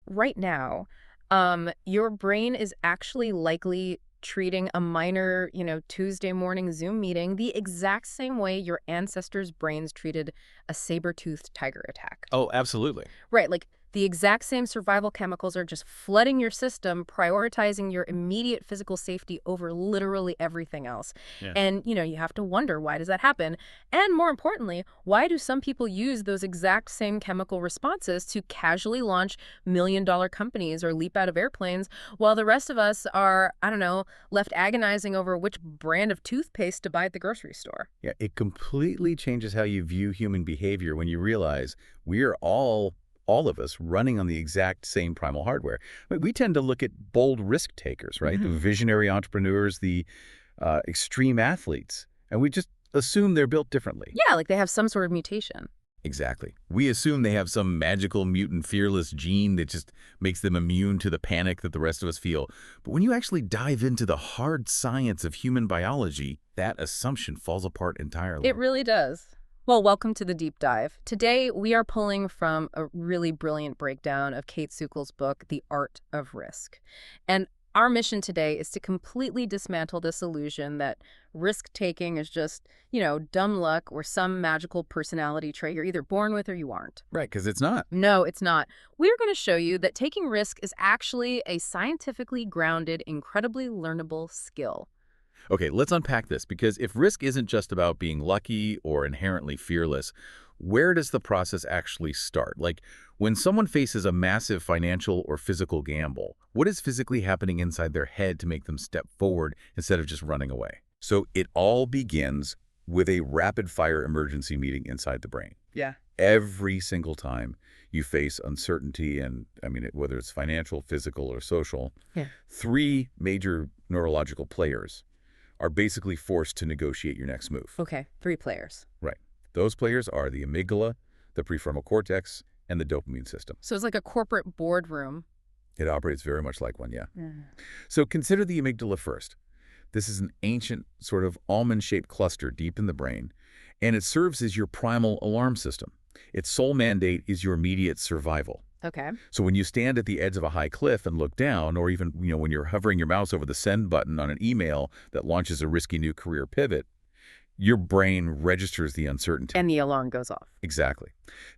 right now, your brain is actually likely treating a minor, Tuesday morning Zoom meeting the exact same way your ancestors' brains treated a saber-toothed tiger attack. Oh, absolutely. Right, like the exact same survival chemicals are just flooding your system, prioritizing your immediate physical safety over literally everything else. Yeah. And, you have to wonder, why does that happen? And more importantly, why do some people use those exact same chemical responses to casually launch million-dollar companies or leap out of airplanes, while the rest of us are, I don't know, left agonizing over which brand of toothpaste to buy at the grocery store? Yeah, it completely changes how you view human behavior when you realize we are all of us running on the exact same primal hardware. We tend to look at bold risk takers, right? The visionary entrepreneurs, the extreme athletes, and we just assume they're built differently. Yeah, like they have some sort of mutation. Exactly. We assume they have some magical mutant fearless gene that just makes them immune to the panic that the rest of us feel. But when you actually dive into the hard science of human biology, that assumption falls apart entirely. It really does. Well, welcome to the deep dive. Today, we are pulling from a really brilliant breakdown of Kate Sukel's book, The Art of Risk. And our mission today is to completely dismantle this illusion that risk-taking is just, dumb luck or some magical personality trait you're either born with or you aren't. Right, because it's not. No, it's not. We're going to show you that taking risk is actually a scientifically grounded, incredibly learnable skill. Okay, let's unpack this, because if risk isn't just about being lucky or inherently fearless, where does the process actually start? Like, when someone faces a massive financial or physical gamble, what is physically happening inside their head to make them step forward instead of just running away? So it all begins with a rapid-fire emergency meeting inside the brain. Yeah. Every single time you face uncertainty, and whether it's financial, physical, or social, three major neurological players are basically forced to negotiate your next move. Okay, 3 players. Right. Those players are the amygdala, the prefrontal cortex, and the dopamine system. So it's like a corporate boardroom. It operates very much like one, yeah. Mm. So consider the amygdala first. This is an ancient sort of almond-shaped cluster deep in the brain, and it serves as your primal alarm system. Its sole mandate is your immediate survival. Okay. So when you stand at the edge of a high cliff and look down, or even when you're hovering your mouse over the send button on an email that launches a risky new career pivot, your brain registers the uncertainty. And the alarm goes off. Exactly.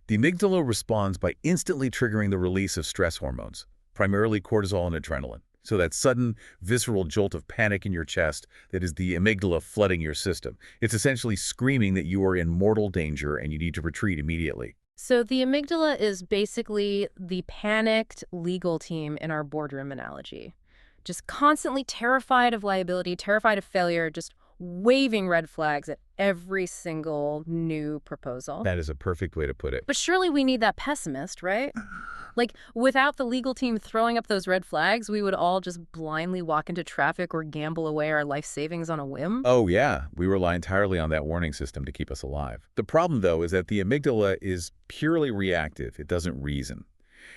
The amygdala responds by instantly triggering the release of stress hormones, primarily cortisol and adrenaline. So that sudden, visceral jolt of panic in your chest, that is the amygdala flooding your system. It's essentially screaming that you are in mortal danger and you need to retreat immediately. So the amygdala is basically the panicked legal team in our boardroom analogy. Just constantly terrified of liability, terrified of failure, just waving red flags at every single new proposal. That is a perfect way to put it. But surely we need that pessimist, right? Like, without the legal team throwing up those red flags, we would all just blindly walk into traffic or gamble away our life savings on a whim. Oh, yeah. We rely entirely on that warning system to keep us alive. The problem, though, is that the amygdala is purely reactive. It doesn't reason.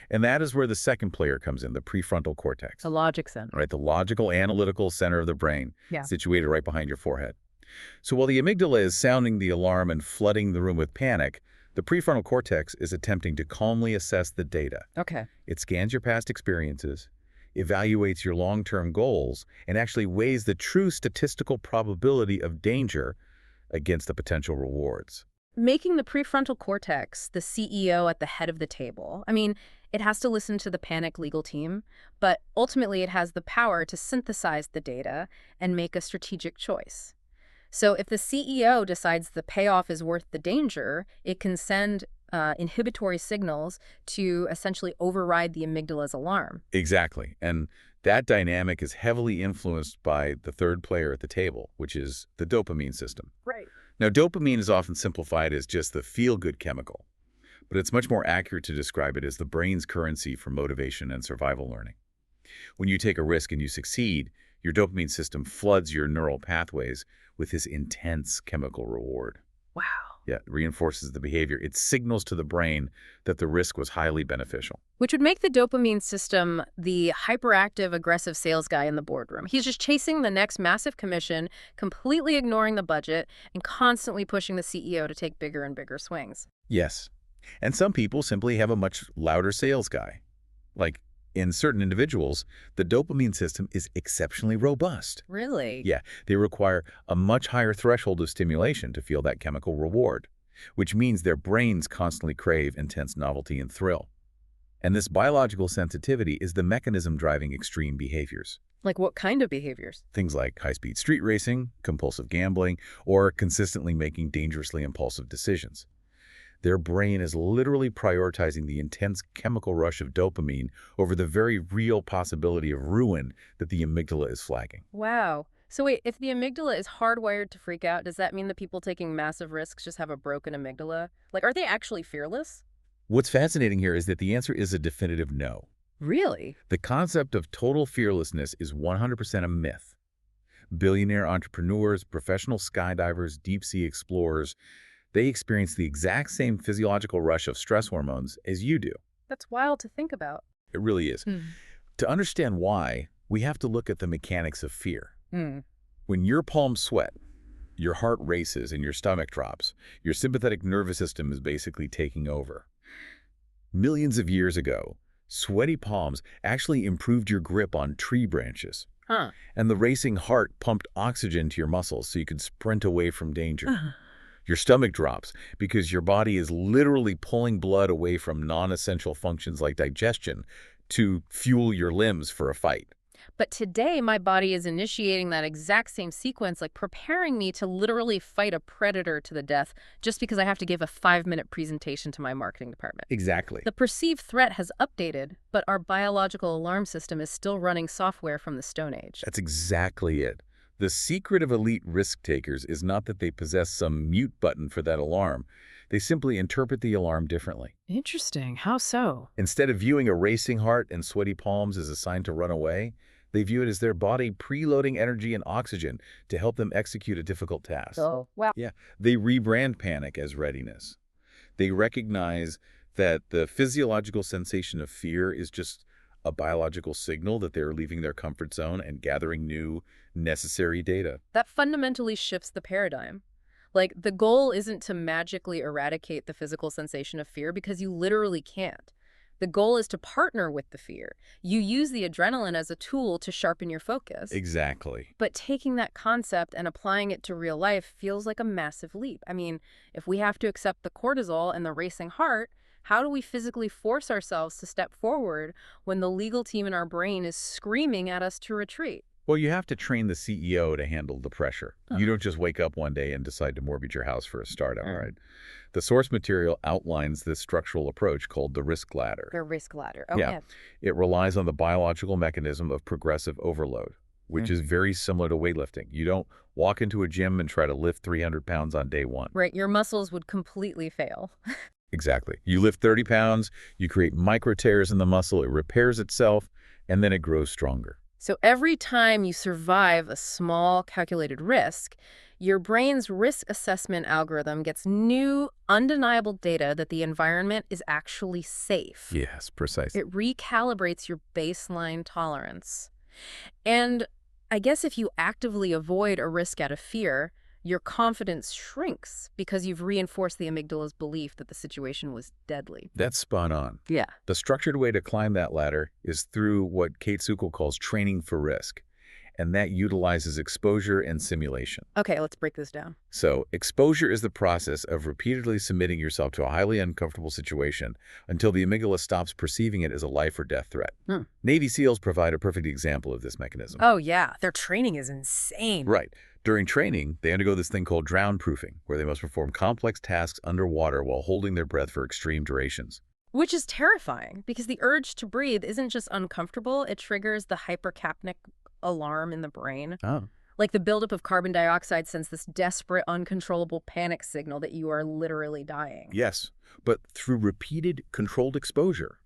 And that is where the second player comes in, the prefrontal cortex. The logic center. Right, the logical, analytical center of the brain, situated right behind your forehead. So while the amygdala is sounding the alarm and flooding the room with panic, the prefrontal cortex is attempting to calmly assess the data. Okay. It scans your past experiences, evaluates your long-term goals, and actually weighs the true statistical probability of danger against the potential rewards. Making the prefrontal cortex the CEO at the head of the table. I mean, it has to listen to the panic legal team, but ultimately it has the power to synthesize the data and make a strategic choice. So if the CEO decides the payoff is worth the danger, it can send inhibitory signals to essentially override the amygdala's alarm. Exactly. And that dynamic is heavily influenced by the third player at the table, which is the dopamine system. Right. Now, dopamine is often simplified as just the feel-good chemical, but it's much more accurate to describe it as the brain's currency for motivation and survival learning. When you take a risk and you succeed, your dopamine system floods your neural pathways with this intense chemical reward. Wow. Yeah, it reinforces the behavior. It signals to the brain that the risk was highly beneficial. Which would make the dopamine system the hyperactive, aggressive sales guy in the boardroom. He's just chasing the next massive commission, completely ignoring the budget, and constantly pushing the CEO to take bigger and bigger swings. Yes. And some people simply have a much louder sales guy. Like, in certain individuals, the dopamine system is exceptionally robust. Really? Yeah, they require a much higher threshold of stimulation to feel that chemical reward, which means their brains constantly crave intense novelty and thrill. And this biological sensitivity is the mechanism driving extreme behaviors. Like what kind of behaviors? Things like high-speed street racing, compulsive gambling, or consistently making dangerously impulsive decisions. Their brain is literally prioritizing the intense chemical rush of dopamine over the very real possibility of ruin that the amygdala is flagging. Wow. So wait, if the amygdala is hardwired to freak out, does that mean the people taking massive risks just have a broken amygdala? Like, are they actually fearless? What's fascinating here is that the answer is a definitive no. Really? The concept of total fearlessness is 100% a myth. Billionaire entrepreneurs, professional skydivers, deep-sea explorers, they experience the exact same physiological rush of stress hormones as you do. That's wild to think about. It really is. Hmm. To understand why, we have to look at the mechanics of fear. Hmm. When your palms sweat, your heart races and your stomach drops, your sympathetic nervous system is basically taking over. Millions of years ago, sweaty palms actually improved your grip on tree branches. Huh. And the racing heart pumped oxygen to your muscles so you could sprint away from danger. Uh-huh. Your stomach drops because your body is literally pulling blood away from non-essential functions like digestion to fuel your limbs for a fight. But today, my body is initiating that exact same sequence, like preparing me to literally fight a predator to the death just because I have to give a 5-minute presentation to my marketing department. Exactly. The perceived threat has updated, but our biological alarm system is still running software from the Stone Age. That's exactly it. The secret of elite risk takers is not that they possess some mute button for that alarm. They simply interpret the alarm differently. Interesting. How so? Instead of viewing a racing heart and sweaty palms as a sign to run away, they view it as their body preloading energy and oxygen to help them execute a difficult task. Oh, wow. Yeah, they rebrand panic as readiness. They recognize that the physiological sensation of fear is just a biological signal that they're leaving their comfort zone and gathering new, necessary data. That fundamentally shifts the paradigm. Like, the goal isn't to magically eradicate the physical sensation of fear because you literally can't. The goal is to partner with the fear. You use the adrenaline as a tool to sharpen your focus. Exactly. But taking that concept and applying it to real life feels like a massive leap. I mean, if we have to accept the cortisol and the racing heart, how do we physically force ourselves to step forward when the legal team in our brain is screaming at us to retreat? Well, you have to train the CEO to handle the pressure. Huh. You don't just wake up one day and decide to mortgage your house for a startup, right? The source material outlines this structural approach called the risk ladder. The risk ladder. Yeah. It relies on the biological mechanism of progressive overload, which is very similar to weightlifting. You don't walk into a gym and try to lift 300 pounds on day one. Right, your muscles would completely fail. Exactly. You lift 30 pounds, you create micro tears in the muscle, it repairs itself, and then it grows stronger. So every time you survive a small calculated risk, your brain's risk assessment algorithm gets new, undeniable data that the environment is actually safe. Yes, precisely. It recalibrates your baseline tolerance. And I guess if you actively avoid a risk out of fear, your confidence shrinks because you've reinforced the amygdala's belief that the situation was deadly. That's spot on. Yeah. The structured way to climb that ladder is through what Kate Sukal calls training for risk, and that utilizes exposure and simulation. Okay, let's break this down. So, exposure is the process of repeatedly submitting yourself to a highly uncomfortable situation until the amygdala stops perceiving it as a life or death threat. Navy SEALs provide a perfect example of this mechanism. Oh, yeah. Their training is insane. Right. During training, they undergo this thing called drown-proofing, where they must perform complex tasks underwater while holding their breath for extreme durations. Which is terrifying, because the urge to breathe isn't just uncomfortable, it triggers the hypercapnic alarm in the brain. Oh. Like the buildup of carbon dioxide sends this desperate, uncontrollable panic signal that you are literally dying. Yes, but through repeated controlled exposure,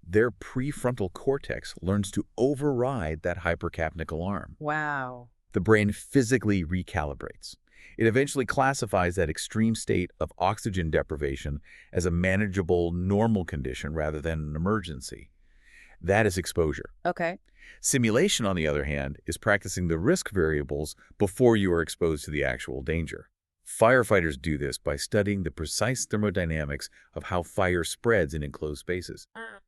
their prefrontal cortex learns to override that hypercapnic alarm. Wow. The brain physically recalibrates. It eventually classifies that extreme state of oxygen deprivation as a manageable, normal condition rather than an emergency. That is exposure. Okay. Simulation, on the other hand, is practicing the risk variables before you are exposed to the actual danger. Firefighters do this by studying the precise thermodynamics of how fire spreads in enclosed spaces.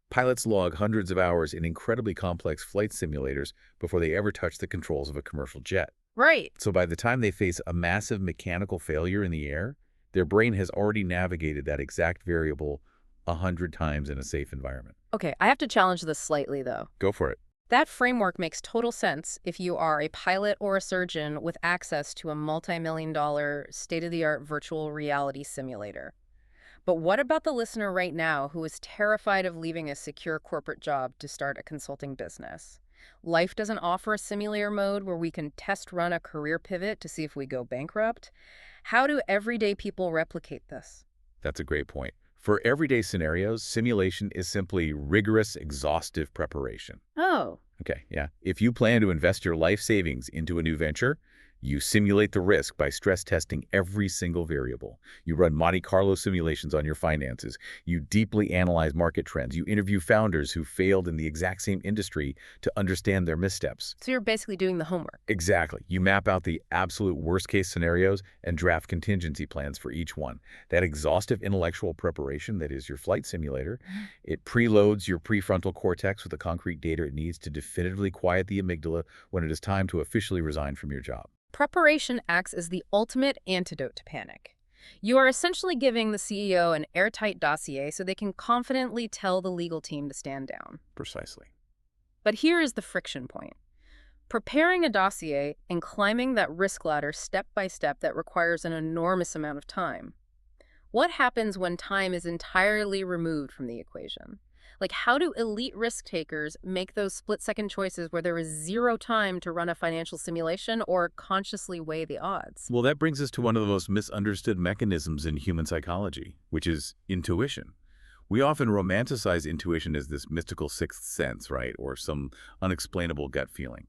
Pilots log hundreds of hours in incredibly complex flight simulators before they ever touch the controls of a commercial jet. Right. So by the time they face a massive mechanical failure in the air, their brain has already navigated that exact variable 100 times in a safe environment. Okay, I have to challenge this slightly, though. Go for it. That framework makes total sense if you are a pilot or a surgeon with access to a multi-million-dollar state-of-the-art virtual reality simulator. But what about the listener right now who is terrified of leaving a secure corporate job to start a consulting business? Life doesn't offer a simulator mode where we can test run a career pivot to see if we go bankrupt. How do everyday people replicate this? That's a great point. For everyday scenarios, simulation is simply rigorous, exhaustive preparation. Oh, Okay, yeah. If you plan to invest your life savings into a new venture, you simulate the risk by stress testing every single variable. You run Monte Carlo simulations on your finances. You deeply analyze market trends. You interview founders who failed in the exact same industry to understand their missteps. so you're basically doing the homework. Exactly. You map out the absolute worst-case scenarios and draft contingency plans for each one. That exhaustive intellectual preparation that is your flight simulator, it preloads your prefrontal cortex with the concrete data it needs to definitively quiet the amygdala when it is time to officially resign from your job. Preparation acts as the ultimate antidote to panic. You are essentially giving the CEO an airtight dossier so they can confidently tell the legal team to stand down. Precisely. But here is the friction point. Preparing a dossier and climbing that risk ladder step by step that requires an enormous amount of time. What happens when time is entirely removed from the equation? Like, how do elite risk takers make those split-second choices where there is zero time to run a financial simulation or consciously weigh the odds? Well, that brings us to one of the most misunderstood mechanisms in human psychology, which is intuition. We often romanticize intuition as this mystical sixth sense, right, or some unexplainable gut feeling.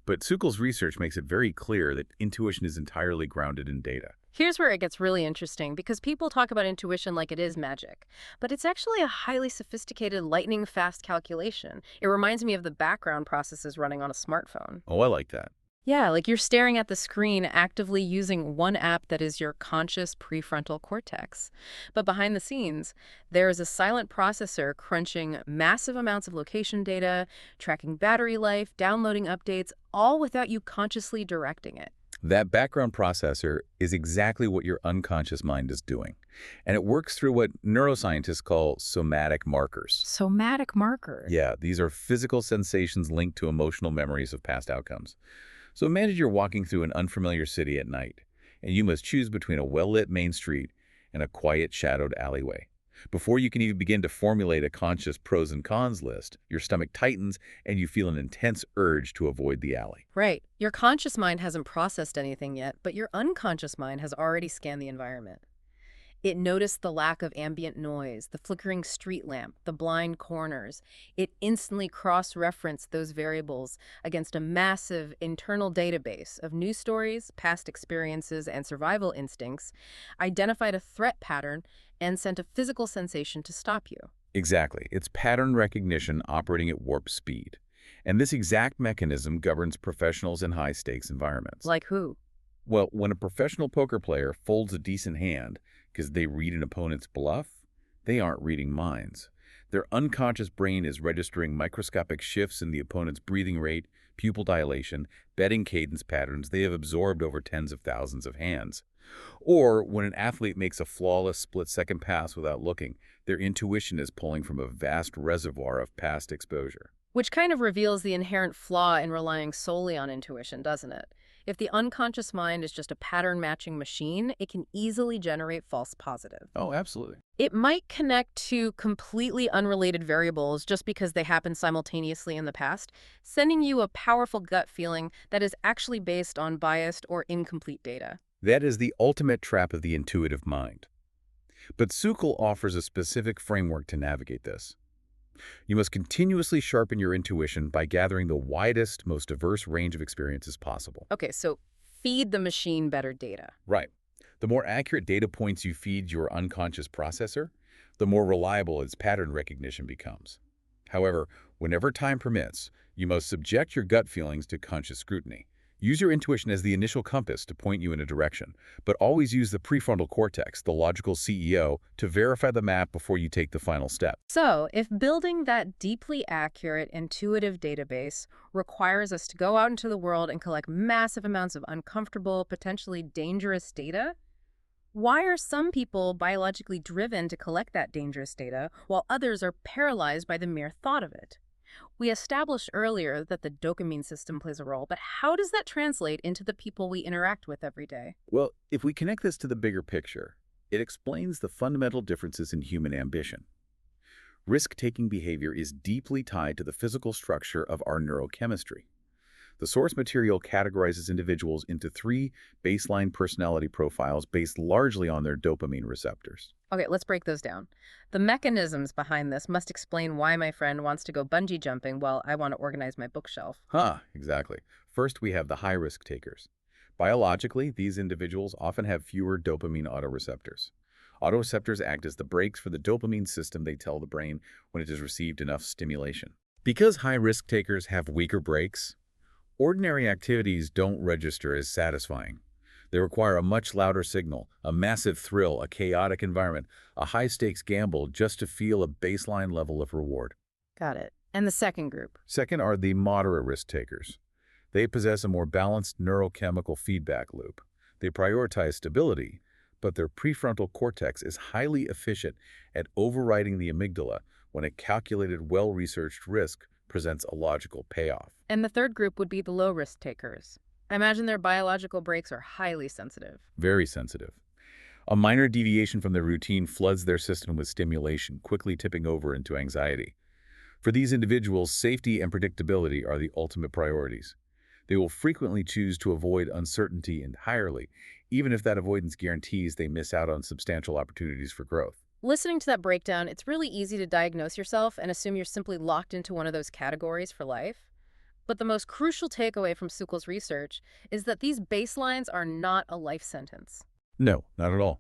But Sukel's research makes it very clear that intuition is entirely grounded in data. Here's where it gets really interesting because people talk about intuition like it is magic, but it's actually a highly sophisticated lightning-fast calculation. It reminds me of the background processes running on a smartphone. Oh, I like that. Yeah, like you're staring at the screen actively using one app that is your conscious prefrontal cortex. But behind the scenes, there is a silent processor crunching massive amounts of location data, tracking battery life, downloading updates, all without you consciously directing it. That background processor is exactly what your unconscious mind is doing. And it works through what neuroscientists call somatic markers. Somatic markers. Yeah, these are physical sensations linked to emotional memories of past outcomes. So imagine you're walking through an unfamiliar city at night, and you must choose between a well-lit main street and a quiet, shadowed alleyway. Before you can even begin to formulate a conscious pros and cons list, your stomach tightens and you feel an intense urge to avoid the alley. Right. Your conscious mind hasn't processed anything yet, but your unconscious mind has already scanned the environment. It noticed the lack of ambient noise, the flickering street lamp, the blind corners. It instantly cross-referenced those variables against a massive internal database of news stories, past experiences, and survival instincts, identified a threat pattern, and sent a physical sensation to stop you. Exactly. It's pattern recognition operating at warp speed. And this exact mechanism governs professionals in high-stakes environments. Like who? Well, when a professional poker player folds a decent hand because they read an opponent's bluff, they aren't reading minds. Their unconscious brain is registering microscopic shifts in the opponent's breathing rate, pupil dilation, betting cadence patterns they have absorbed over tens of thousands of hands. Or when an athlete makes a flawless split-second pass without looking, their intuition is pulling from a vast reservoir of past exposure. Which kind of reveals the inherent flaw in relying solely on intuition, doesn't it? If the unconscious mind is just a pattern-matching machine, it can easily generate false positives. Oh, absolutely. It might connect to completely unrelated variables just because they happened simultaneously in the past, sending you a powerful gut feeling that is actually based on biased or incomplete data. That is the ultimate trap of the intuitive mind. But Sukel offers a specific framework to navigate this. You must continuously sharpen your intuition by gathering the widest, most diverse range of experiences possible. Okay, so feed the machine better data. Right. The more accurate data points you feed your unconscious processor, the more reliable its pattern recognition becomes. However, whenever time permits, you must subject your gut feelings to conscious scrutiny. Use your intuition as the initial compass to point you in a direction, but always use the prefrontal cortex, the logical CEO, to verify the map before you take the final step. So, if building that deeply accurate, intuitive database requires us to go out into the world and collect massive amounts of uncomfortable, potentially dangerous data, why are some people biologically driven to collect that dangerous data while others are paralyzed by the mere thought of it? We established earlier that the dopamine system plays a role, but how does that translate into the people we interact with every day? Well, if we connect this to the bigger picture, it explains the fundamental differences in human ambition. Risk-taking behavior is deeply tied to the physical structure of our neurochemistry. The source material categorizes individuals into three baseline personality profiles based largely on their dopamine receptors. Okay, let's break those down. The mechanisms behind this must explain why my friend wants to go bungee jumping while I want to organize my bookshelf. Exactly. First, we have the high-risk takers. Biologically, these individuals often have fewer dopamine autoreceptors. Autoreceptors act as the brakes for the dopamine system. They tell the brain when it has received enough stimulation. Because high-risk takers have weaker brakes, ordinary activities don't register as satisfying. They require a much louder signal, a massive thrill, a chaotic environment, a high-stakes gamble just to feel a baseline level of reward. Got it. And the second group? Second are the moderate risk takers. They possess a more balanced neurochemical feedback loop. They prioritize stability, but their prefrontal cortex is highly efficient at overriding the amygdala when a calculated, well-researched risk presents a logical payoff. And the third group would be the low-risk takers. I imagine their biological brakes are highly sensitive. Very sensitive. A minor deviation from their routine floods their system with stimulation, quickly tipping over into anxiety. For these individuals, safety and predictability are the ultimate priorities. They will frequently choose to avoid uncertainty entirely, even if that avoidance guarantees they miss out on substantial opportunities for growth. Listening to that breakdown, it's really easy to diagnose yourself and assume you're simply locked into one of those categories for life. But the most crucial takeaway from Sukal's research is that these baselines are not a life sentence. No, not at all.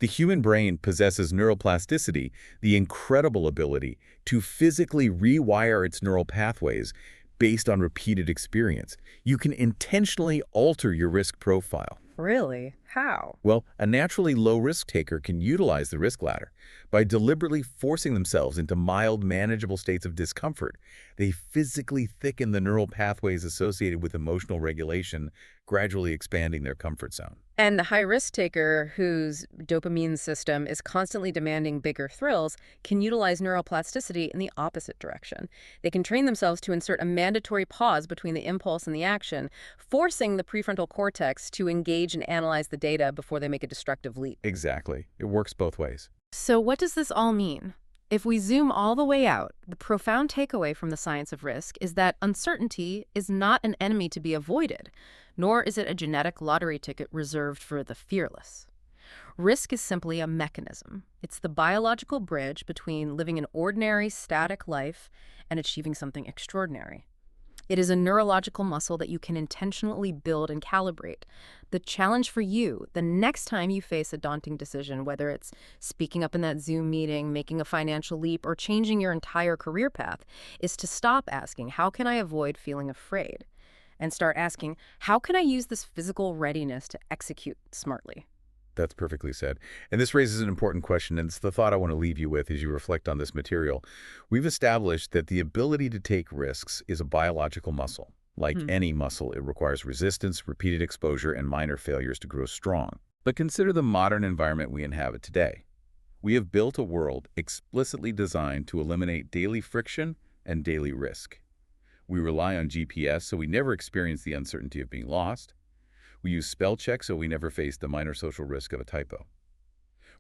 The human brain possesses neuroplasticity, the incredible ability to physically rewire its neural pathways based on repeated experience. You can intentionally alter your risk profile. Really? How? Well, a naturally low-risk taker can utilize the risk ladder. By deliberately forcing themselves into mild, manageable states of discomfort, they physically thicken the neural pathways associated with emotional regulation, gradually expanding their comfort zone. And the high-risk taker, whose dopamine system is constantly demanding bigger thrills, can utilize neuroplasticity in the opposite direction. They can train themselves to insert a mandatory pause between the impulse and the action, forcing the prefrontal cortex to engage and analyze the data before they make a destructive leap. Exactly. It works both ways. So what does this all mean? If we zoom all the way out, the profound takeaway from the science of risk is that uncertainty is not an enemy to be avoided, nor is it a genetic lottery ticket reserved for the fearless. Risk is simply a mechanism. It's the biological bridge between living an ordinary, static life and achieving something extraordinary. It is a neurological muscle that you can intentionally build and calibrate. The challenge for you, the next time you face a daunting decision, whether it's speaking up in that Zoom meeting, making a financial leap, or changing your entire career path, is to stop asking, how can I avoid feeling afraid? And start asking, how can I use this physical readiness to execute smartly? That's perfectly said. And this raises an important question, and it's the thought I want to leave you with as you reflect on this material. We've established that the ability to take risks is a biological muscle. Like any muscle, it requires resistance, repeated exposure, and minor failures to grow strong. But consider the modern environment we inhabit today. We have built a world explicitly designed to eliminate daily friction and daily risk. We rely on GPS so we never experience the uncertainty of being lost. We use spell check so we never face the minor social risk of a typo.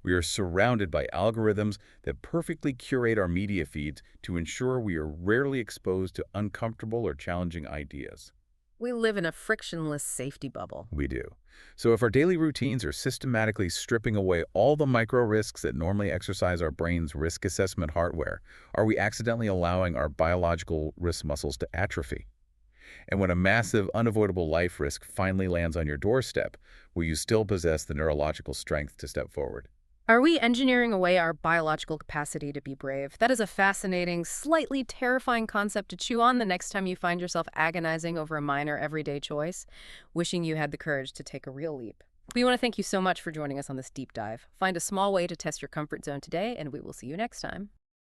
We are surrounded by algorithms that perfectly curate our media feeds to ensure we are rarely exposed to uncomfortable or challenging ideas. We live in a frictionless safety bubble. We do. So if our daily routines are systematically stripping away all the micro risks that normally exercise our brain's risk assessment hardware, are we accidentally allowing our biological risk muscles to atrophy? And when a massive, unavoidable life risk finally lands on your doorstep, will you still possess the neurological strength to step forward? Are we engineering away our biological capacity to be brave? That is a fascinating, slightly terrifying concept to chew on the next time you find yourself agonizing over a minor everyday choice, wishing you had the courage to take a real leap. We want to thank you so much for joining us on this deep dive. Find a small way to test your comfort zone today, and we will see you next time.